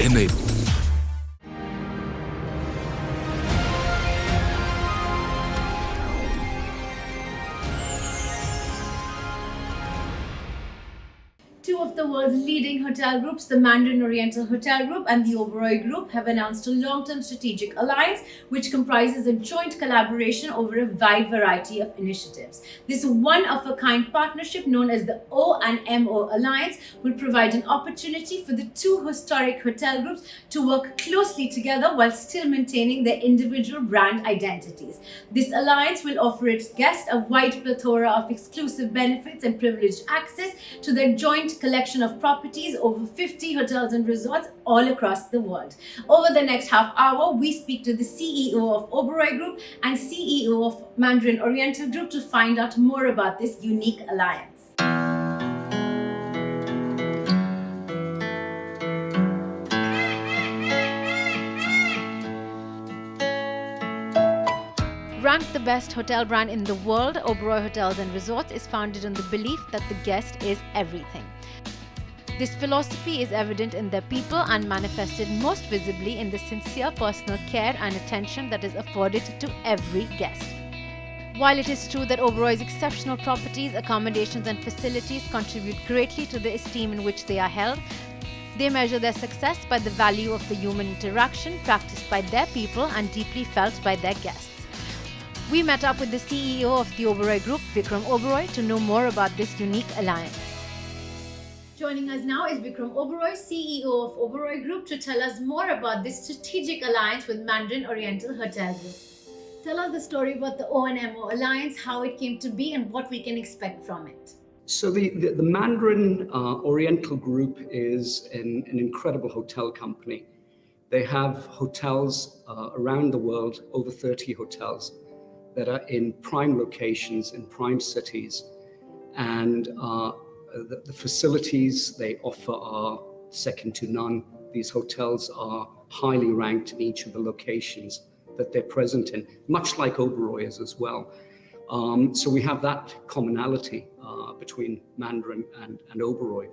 enabled. Two of the world's leading hotel groups, the Mandarin Oriental Hotel Group and the Oberoi Group, have announced a long-term strategic alliance which comprises a joint collaboration over a wide variety of initiatives. This one-of-a-kind partnership, known as the O&MO Alliance, will provide an opportunity for the two historic hotel groups to work closely together while still maintaining their individual brand identities. This alliance will offer its guests a wide plethora of exclusive benefits and privileged access to their joint collection of properties, over 50 hotels and resorts all across the world. Over the next half hour, we speak to the CEO of Oberoi Group and CEO of Mandarin Oriental Group to find out more about this unique alliance. Ranked the best hotel brand in the world, Oberoi Hotels and Resorts is founded on the belief that the guest is everything. This philosophy is evident in their people and manifested most visibly in the sincere personal care and attention that is afforded to every guest. While it is true that Oberoi's exceptional properties, accommodations and facilities contribute greatly to the esteem in which they are held, they measure their success by the value of the human interaction practiced by their people and deeply felt by their guests. We met up with the CEO of the Oberoi Group, Vikram Oberoi, to know more about this unique alliance. Joining us now is Vikram Oberoi, CEO of Oberoi Group, to tell us more about this strategic alliance with Mandarin Oriental Hotel Group. Tell us the story about the O&MO alliance, how it came to be and what we can expect from it. So the Mandarin Oriental Group is an incredible hotel company. They have hotels around the world, over 30 hotels that are in prime locations, in prime cities. And the facilities they offer are second to none. These hotels are highly ranked in each of the locations that they're present in, much like Oberoi is as well. So we have that commonality between Mandarin and Oberoi.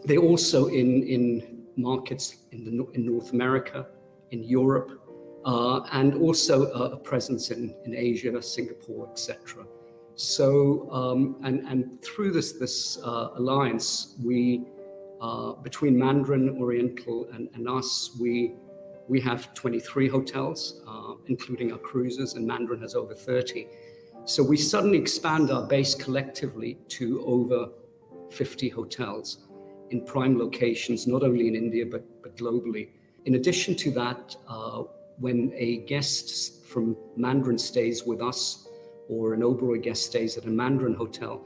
They also in markets in North America, in Europe, and also a presence in Asia, Singapore, etc. So, and through this alliance, we between Mandarin Oriental and us, we have 23 hotels, including our cruises, and Mandarin has over 30. So we suddenly expand our base collectively to over 50 hotels in prime locations, not only in India, but globally. In addition to that, when a guest from Mandarin stays with us, or an Oberoi guest stays at a Mandarin hotel,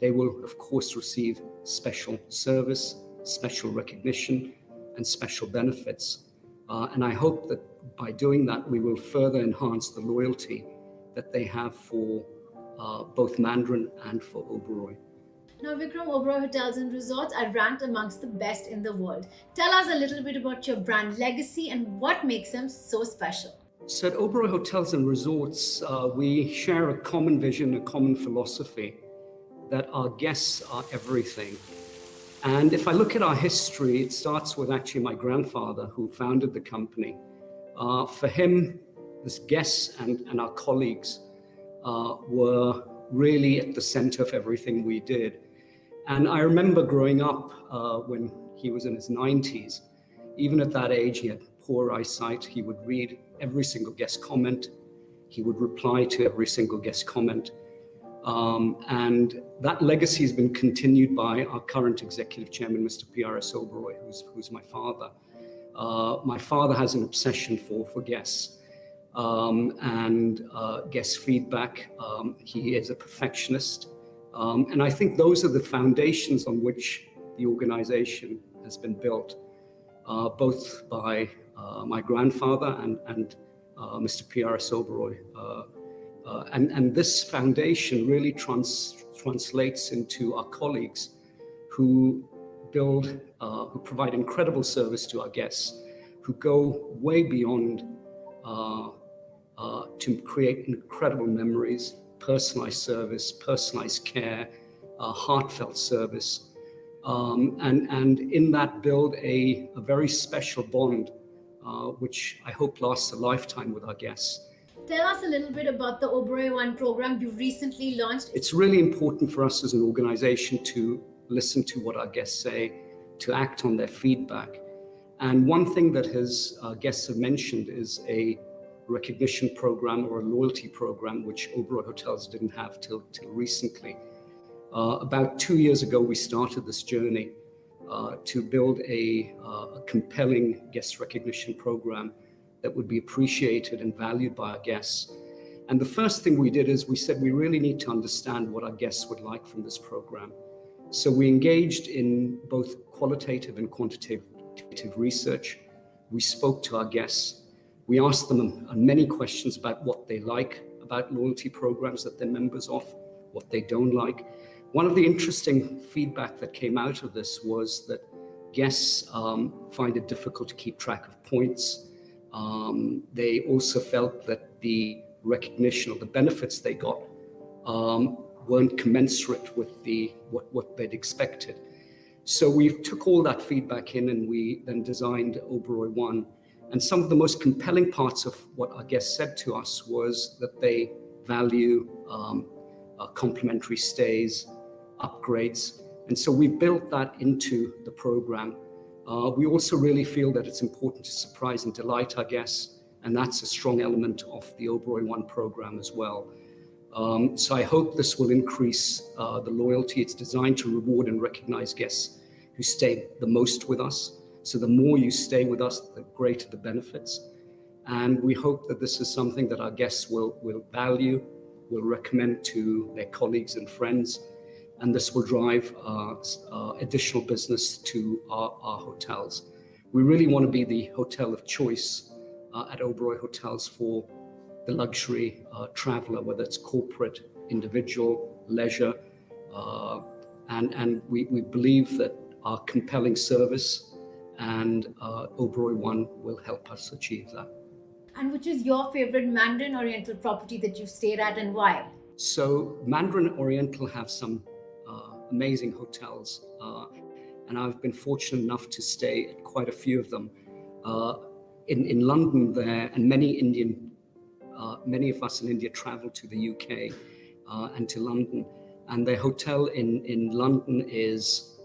they will, of course, receive special service, special recognition, and special benefits. And I hope that by doing that, we will further enhance the loyalty that they have for both Mandarin and for Oberoi. Now, Vikram, Oberoi Hotels and Resorts are ranked amongst the best in the world. Tell us a little bit about your brand legacy and what makes them so special. So at Oberoi Hotels and Resorts, we share a common vision, a common philosophy that our guests are everything. And if I look at our history, it starts with actually my grandfather who founded the company. For him, the guests and our colleagues were really at the center of everything we did. And I remember growing up when he was in his 90s. Even at that age, he had poor eyesight. He would read every single guest comment. He would reply to every single guest comment. And that legacy has been continued by our current executive chairman, Mr. P.R.S. Oberoi, who's my father. My father has an obsession for guests and guest feedback. He is a perfectionist. And I think those are the foundations on which the organization has been built, both by my grandfather and Mr. P.R.S. Oberoi. And this foundation really translates into our colleagues who provide incredible service to our guests, who go way beyond to create incredible memories, personalized service, personalized care, heartfelt service. and in that build a very special bond, which I hope lasts a lifetime with our guests. Tell us a little bit about the Oberoi One program you recently launched. It's really important for us as an organization to listen to what our guests say, to act on their feedback. And one thing that guests have mentioned is a recognition program or a loyalty program, which Oberoi Hotels didn't have till recently. About 2 years ago, we started this journey to build a compelling guest recognition program that would be appreciated and valued by our guests. And the first thing we did is we said we really need to understand what our guests would like from this program. So we engaged in both qualitative and quantitative research. We spoke to our guests. We asked them many questions about what they like about loyalty programs that they're members of, what they don't like. One of the interesting feedback that came out of this was that guests find it difficult to keep track of points. They also felt that the recognition or the benefits they got weren't commensurate with what they'd expected. So we took all that feedback in and we then designed Oberoi One. And some of the most compelling parts of what our guests said to us was that they value complimentary stays, upgrades. And so we built that into the program. We also really feel that it's important to surprise and delight our guests, and that's a strong element of the Oberoi One program as well. So I hope this will increase the loyalty. It's designed to reward and recognize guests who stay the most with us. So the more you stay with us, the greater the benefits. And we hope that this is something that our guests will value, will recommend to their colleagues and friends, and this will drive additional business to our hotels. We really want to be the hotel of choice at Oberoi Hotels for the luxury traveler, whether it's corporate, individual, leisure, and we believe that our compelling service and Oberoi One will help us achieve that. And which is your favorite Mandarin Oriental property that you've stayed at and why? So Mandarin Oriental have some amazing hotels, and I've been fortunate enough to stay at quite a few of them. In London there, and many of us in India travel to the UK and to London, and their hotel in London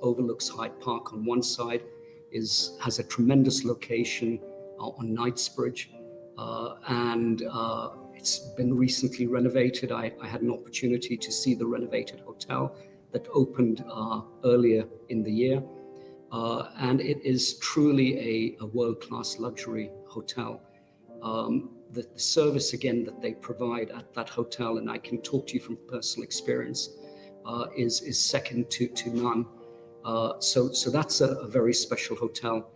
overlooks Hyde Park on one side, has a tremendous location on Knightsbridge, and it's been recently renovated. I had an opportunity to see the renovated hotel that opened earlier in the year, and it is truly a world-class luxury hotel. The service again that they provide at that hotel, and I can talk to you from personal experience, is second to none. So that's a very special hotel.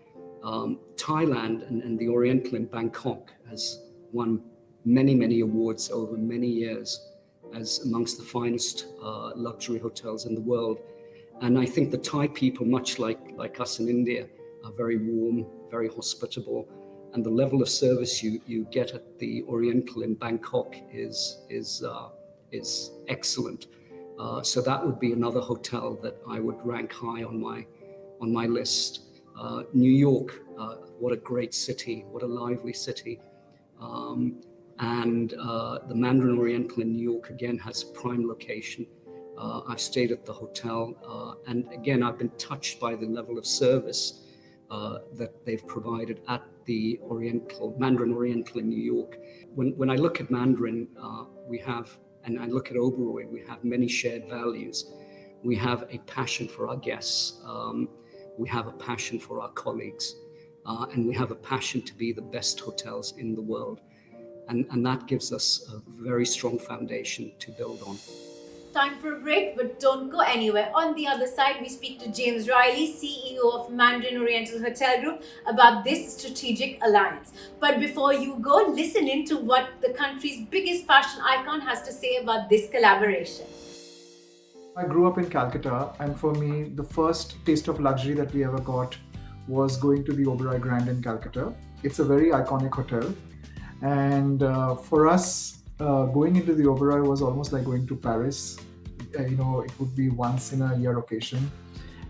Thailand and the Oriental in Bangkok has won many awards over many years as amongst the finest luxury hotels in the world. And I think the Thai people, much like us in India, are very warm, very hospitable. And the level of service you get at the Oriental in Bangkok is excellent. So that would be another hotel that I would rank high on my list. New York, what a great city, what a lively city. And the Mandarin Oriental in New York again has a prime location. I've stayed at the hotel, and again I've been touched by the level of service that they've provided at the Mandarin Oriental in New York. When I look at Mandarin, and I look at Oberoi, we have many shared values. We have a passion for our guests. We have a passion for our colleagues. And we have a passion to be the best hotels in the world. And that gives us a very strong foundation to build on. Time for a break, but don't go anywhere. On the other side, we speak to James Riley, CEO of Mandarin Oriental Hotel Group, about this strategic alliance. But before you go, listen in to what the country's biggest fashion icon has to say about this collaboration. I grew up in Calcutta, and for me, the first taste of luxury that we ever got was going to the Oberoi Grand in Calcutta. It's a very iconic hotel, and for us, going into the Oberoi was almost like going to Paris. It would be once in a year occasion,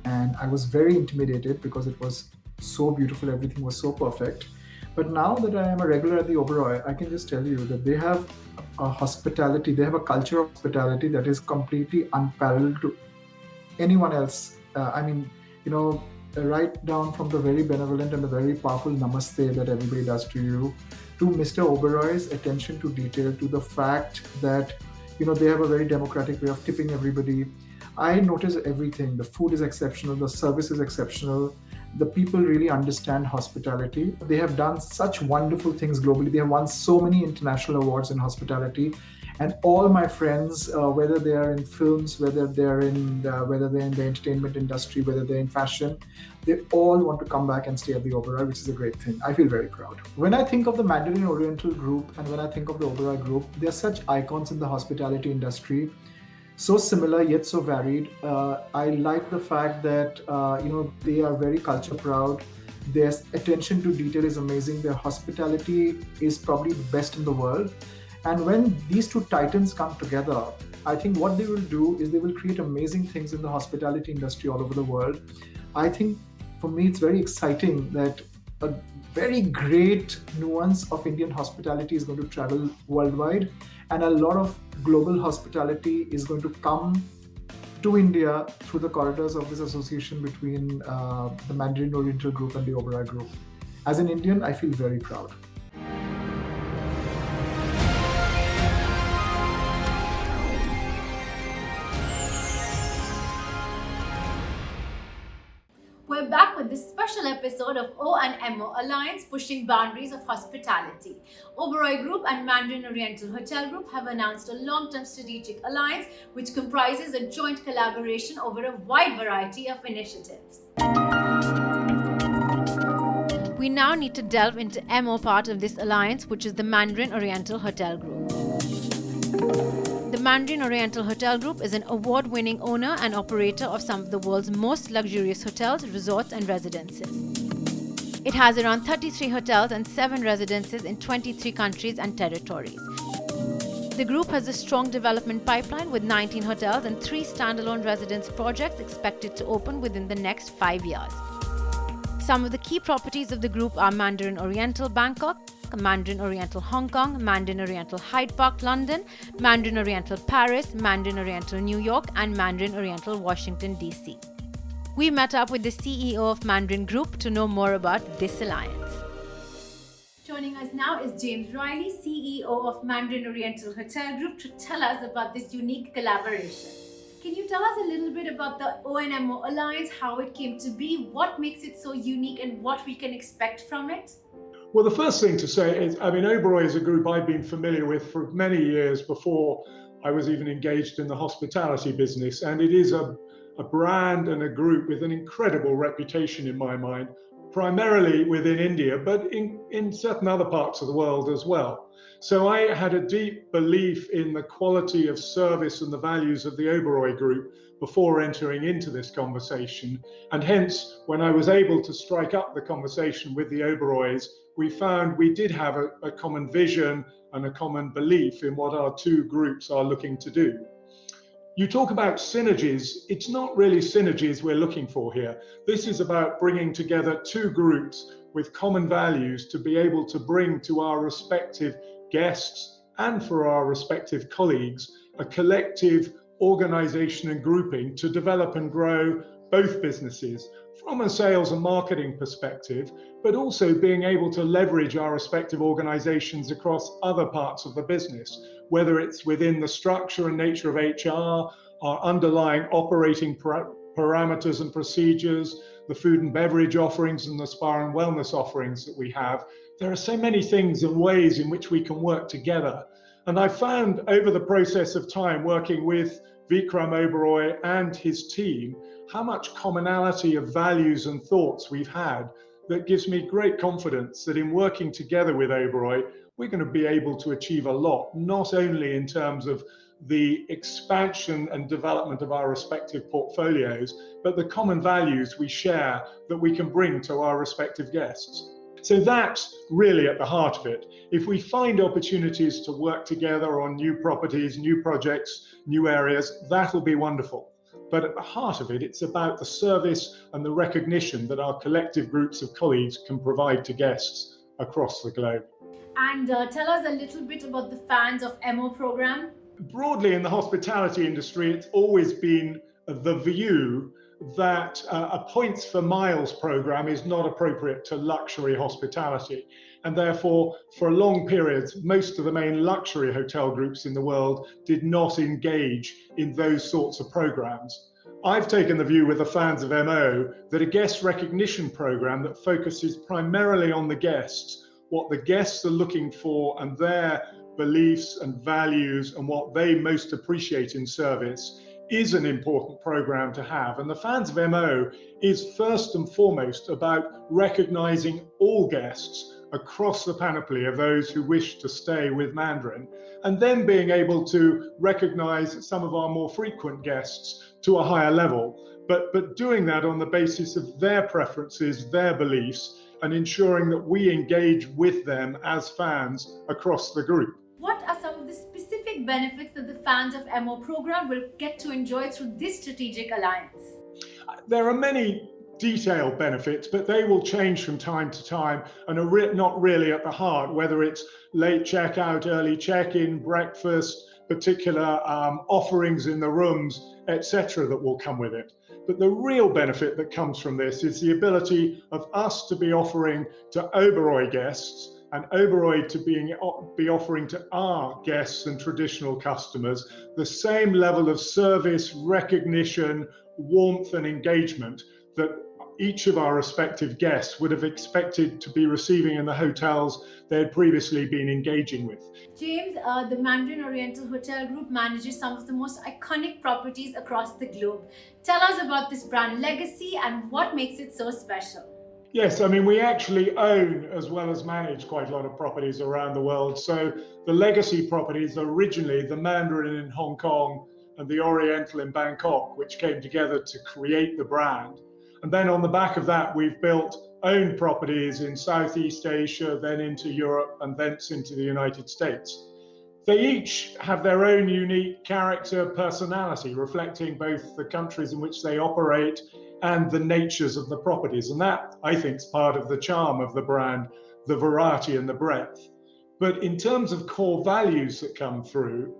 and I was very intimidated because it was so beautiful, everything was so perfect. But now that I am a regular at the Oberoi, I can just tell you that they have a hospitality, they have a culture of hospitality that is completely unparalleled to anyone else. You know, right down from the very benevolent and the very powerful namaste that everybody does to you, to Mr. Oberoi's attention to detail, to the fact that, you know, they have a very democratic way of tipping everybody. I notice everything. The food is exceptional, the service is exceptional. The people really understand hospitality. They have done such wonderful things globally. They have won so many international awards in hospitality. And all my friends, whether they are in films, whether they're in the entertainment industry, whether they're in fashion, they all want to come back and stay at the Oberoi, which is a great thing. I feel very proud. When I think of the Mandarin Oriental Group and when I think of the Oberoi Group, they're such icons in the hospitality industry, so similar yet so varied. I like the fact that they are very culture proud. Their attention to detail is amazing. Their hospitality is probably the best in the world. And when these two titans come together, I think what they will do is they will create amazing things in the hospitality industry all over the world. I think for me, it's very exciting that a very great nuance of Indian hospitality is going to travel worldwide, and a lot of global hospitality is going to come to India through the corridors of this association between the Mandarin Oriental Group and the Oberoi Group. As an Indian, I feel very proud. We're back with this special episode of O&MO Alliance, pushing boundaries of hospitality. Oberoi Group and Mandarin Oriental Hotel Group have announced a long-term strategic alliance which comprises a joint collaboration over a wide variety of initiatives. We now need to delve into MO part of this alliance, which is the Mandarin Oriental Hotel Group. The Mandarin Oriental Hotel Group is an award-winning owner and operator of some of the world's most luxurious hotels, resorts and residences. It has around 33 hotels and 7 residences in 23 countries and territories. The group has a strong development pipeline with 19 hotels and 3 standalone residence projects expected to open within the next 5 years. Some of the key properties of the group are Mandarin Oriental Bangkok, Mandarin Oriental Hong Kong, Mandarin Oriental Hyde Park London, Mandarin Oriental Paris, Mandarin Oriental New York, and Mandarin Oriental Washington, D.C. We met up with the CEO of Mandarin Group to know more about this alliance. Joining us now is James Riley, CEO of Mandarin Oriental Hotel Group, to tell us about this unique collaboration. Can you tell us a little bit about the O&MO Alliance, how it came to be, what makes it so unique, and what we can expect from it? Well, the first thing to say is, Oberoi is a group I've been familiar with for many years before I was even engaged in the hospitality business. And it is a brand and a group with an incredible reputation in my mind, primarily within India, but in certain other parts of the world as well. So I had a deep belief in the quality of service and the values of the Oberoi Group before entering into this conversation. And hence, when I was able to strike up the conversation with the Oberois, we found we did have a common vision and a common belief in what our two groups are looking to do. You talk about synergies. It's not really synergies we're looking for here. This is about bringing together two groups with common values to be able to bring to our respective guests and for our respective colleagues a collective organization and grouping to develop and grow both businesses from a sales and marketing perspective, but also being able to leverage our respective organizations across other parts of the business, whether it's within the structure and nature of HR, our underlying operating parameters and procedures, the food and beverage offerings and the spa and wellness offerings that we have. There are so many things and ways in which we can work together. And I found over the process of time working with Vikram Oberoi and his team, how much commonality of values and thoughts we've had that gives me great confidence that in working together with Oberoi, we're going to be able to achieve a lot, not only in terms of the expansion and development of our respective portfolios, but the common values we share that we can bring to our respective guests. So that's really at the heart of it. If we find opportunities to work together on new properties, new projects, new areas, that'll be wonderful. But at the heart of it, it's about the service and the recognition that our collective groups of colleagues can provide to guests across the globe. And tell us a little bit about the Fans of MO program. Broadly in the hospitality industry, it's always been the view that a points for miles program is not appropriate to luxury hospitality. And therefore, for long periods, most of the main luxury hotel groups in the world did not engage in those sorts of programs. I've taken the view with the Fans of MO that a guest recognition program that focuses primarily on the guests, what the guests are looking for and their beliefs and values and what they most appreciate in service, is an important program to have. And the Fans of MO is first and foremost about recognizing all guests across the panoply of those who wish to stay with Mandarin, and then being able to recognize some of our more frequent guests to a higher level, but doing that on the basis of their preferences, their beliefs, and ensuring that we engage with them as fans across the group. What are some of the specific benefits that the Fans of MO program will get to enjoy through this strategic alliance? There are many detailed benefits, but they will change from time to time and are not really at the heart, whether it's late checkout, early check-in, breakfast, particular offerings in the rooms, etc., that will come with it. But the real benefit that comes from this is the ability of us to be offering to Oberoi guests and Oberoi to be offering to our guests and traditional customers the same level of service, recognition, warmth and engagement that each of our respective guests would have expected to be receiving in the hotels they had previously been engaging with. James, the Mandarin Oriental Hotel Group manages some of the most iconic properties across the globe. Tell us about this brand legacy and what makes it so special. Yes, I mean, we actually own as well as manage quite a lot of properties around the world. So the legacy properties are originally the Mandarin in Hong Kong and the Oriental in Bangkok, which came together to create the brand. And then on the back of that, we've built owned properties in Southeast Asia, then into Europe, and thence into the United States. They each have their own unique character, personality, reflecting both the countries in which they operate and the natures of the properties. And that, I think, is part of the charm of the brand, the variety and the breadth. But in terms of core values that come through,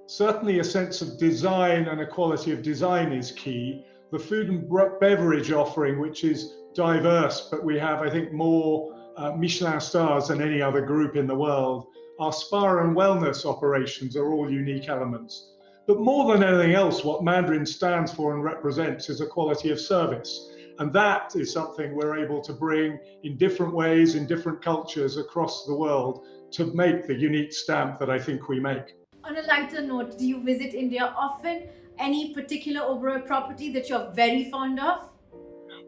certainly a sense of design and a quality of design is key. The food and beverage offering, which is diverse, but we have, I think, more Michelin stars than any other group in the world. Our spa and wellness operations are all unique elements. But more than anything else, what Mandarin stands for and represents is a quality of service. And that is something we're able to bring in different ways, in different cultures across the world to make the unique stamp that I think we make. On a lighter note, do you visit India often? Any particular Oberoi property that you're very fond of?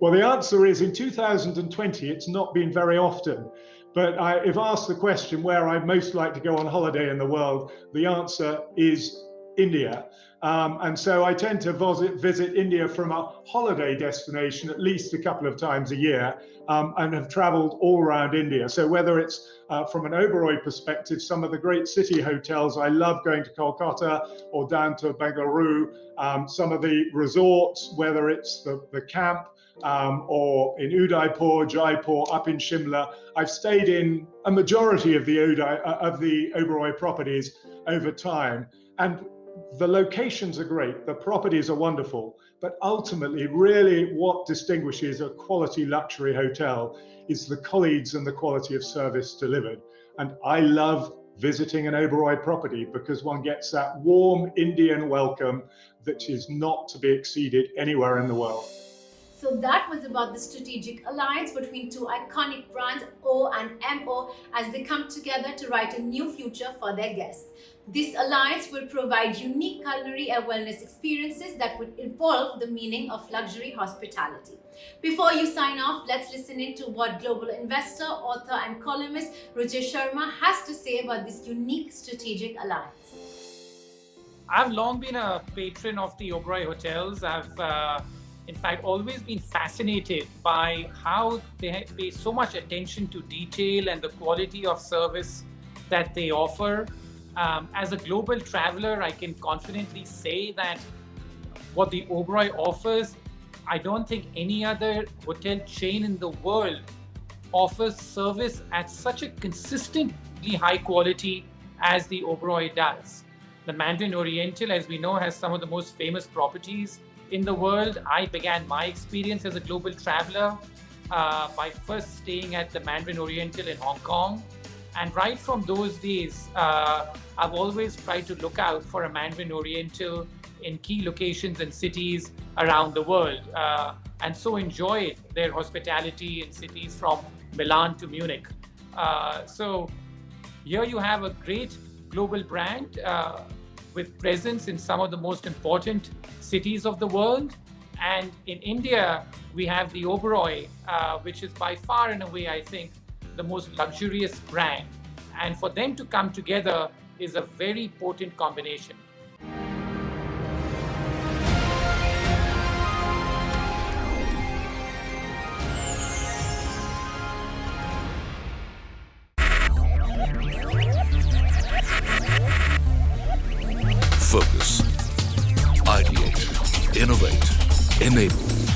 Well, the answer is in 2020, it's not been very often. But if asked the question where I'd most like to go on holiday in the world, the answer is India. And so I tend to visit India from a holiday destination at least a couple of times a year, and have traveled all around India. So whether it's from an Oberoi perspective, some of the great city hotels, I love going to Kolkata or down to Bengaluru, some of the resorts, whether it's the camp or in Udaipur, Jaipur, up in Shimla. I've stayed in a majority of the Oberoi properties over time. And the locations are great, the properties are wonderful, but ultimately really what distinguishes a quality luxury hotel is the colleagues and the quality of service delivered. And I love visiting an Oberoi property because one gets that warm Indian welcome that is not to be exceeded anywhere in the world. So that was about the strategic alliance between two iconic brands, O and MO, as they come together to write a new future for their guests. This alliance will provide unique culinary and wellness experiences that would evolve the meaning of luxury hospitality. Before you sign off, let's listen in to what global investor, author and columnist Rajesh Sharma has to say about this unique strategic alliance. I've long been a patron of the Oberoi hotels. I've in fact always been fascinated by how they pay so much attention to detail and the quality of service that they offer. As a global traveler, I can confidently say that what the Oberoi offers, I don't think any other hotel chain in the world offers service at such a consistently high quality as the Oberoi does. The Mandarin Oriental, as we know, has some of the most famous properties in the world. I began my experience as a global traveler by first staying at the Mandarin Oriental in Hong Kong. And right from those days, I've always tried to look out for a Mandarin Oriental in key locations and cities around the world, and so enjoyed their hospitality in cities from Milan to Munich. So here you have a great global brand with presence in some of the most important cities of the world. And in India, we have the Oberoi, which is by far and away, I think, the most luxurious brand. And for them to come together is a very potent combination. Focus, ideate, innovate, enable.